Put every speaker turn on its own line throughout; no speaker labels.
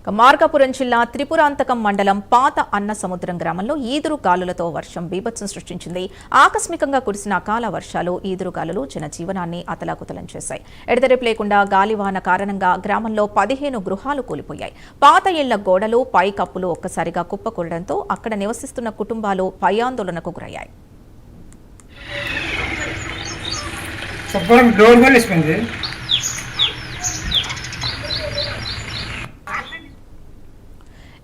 మార్కాపురం జిల్లా త్రిపురాంతకం మండలం పాత అన్నసముద్రం గ్రామంలో ఈదురు గాలులతో వర్షం బీభత్సం సృష్టించింది. ఆకస్మికంగా కురిసిన అకాల వర్షాలు ఈదురుగాలులు జనజీవనాన్ని అతలాకుతలం చేశాయి. ఎడతెరిపి లేకుండా గాలివాన కారణంగా గ్రామంలో 15 గృహాలు కూలిపోయాయి. పాత ఇళ్ల గోడలు పైకప్పులు ఒక్కసారిగా కుప్పకూలడంతో అక్కడ నివసిస్తున్న కుటుంబాలు భయాందోళనకు గురయ్యాయి.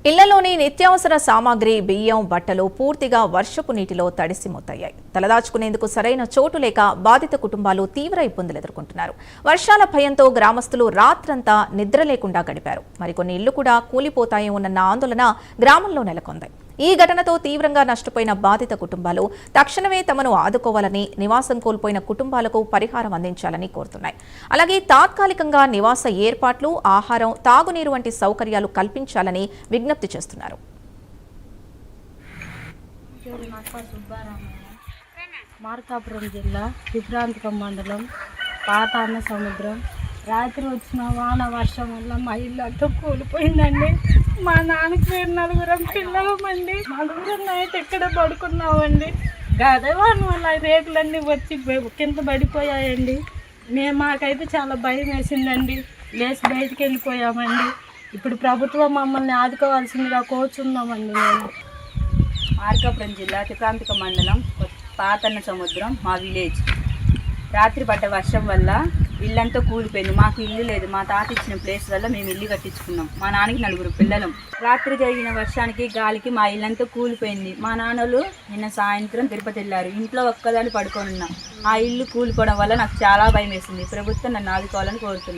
ఇళ్లలోని నిత్యావసర సామాగ్రి బియ్యం బట్టలు పూర్తిగా వర్షపు నీటిలో తడిసిమొత్తయ్యాయి. తలదాచుకునేందుకు సరైన చోటు లేక బాధిత కుటుంబాలు తీవ్ర ఇబ్బందులు ఎదుర్కొంటున్నారు. వర్షాల భయంతో గ్రామస్తులు రాత్రంతా నిద్ర లేకుండా గడిపారు. మరికొన్ని ఇళ్లు కూడా కూలిపోతాయేమోనన్న ఆందోళన గ్రామంలో నెలకొంది. ఈ ఘటనతో తీవ్రంగా నష్టపోయిన బాధిత కుటుంబాలు తక్షణమే తమను ఆదుకోవాలని, నివాసం కోల్పోయిన కుటుంబాలకు పరిహారం అందించాలని కోరుతున్నాయి. అలాగే తాత్కాలికంగా నివాస ఏర్పాట్లు, ఆహారం, తాగునీరు వంటి సౌకర్యాలు కల్పించాలని విజ్ఞప్తి చేస్తున్నారు.
మార్కాపురం జిల్లా త్రిపురాంతకం మండలం పాత అన్నసముద్రం. రాత్రి వచ్చిన వాన వర్షం వల్ల మా ఇల్లు అంతా కూలిపోయిందండి. మా నాన్నకి మేము 4 పిల్లలమండి. 4 నైట్ ఎక్కడ పడుకున్నామండి. గదవాన వల్ల రేకులన్నీ వచ్చి కింద పడిపోయాయండి. మాకైతే చాలా భయం వేసిందండి. లేచి బయటికి వెళ్ళిపోయామండి. ఇప్పుడు ప్రభుత్వం మమ్మల్ని ఆదుకోవాల్సిందిగా కోరుచున్నామండి. మేము
మార్కాపురం జిల్లా త్రిపురాంతకం మండలం పాత అన్నసముద్రం మా విలేజ్. రాత్రి పడ్డ వర్షం వల్ల ఇల్లంతా కూలిపోయింది. మాకు ఇల్లు లేదు. మా తాత ఇచ్చిన ప్లేస్ వల్ల మేము ఇల్లు కట్టించుకున్నాం. మా నాన్నకి 4 పిల్లలం. రాత్రి జరిగిన వర్షానికి గాలికి మా ఇల్లంతా కూలిపోయింది. మా నాన్నలు నిన్న సాయంత్రం తిరుపతి వెళ్ళారు. ఇంట్లో ఒక్కదాన్ని పడుకొని ఉన్నాం. ఆ ఇల్లు కూలిపోవడం వల్ల నాకు చాలా భయం వేసింది. ప్రభుత్వం నన్ను ఆదుకోవాలని కోరుతున్నాను.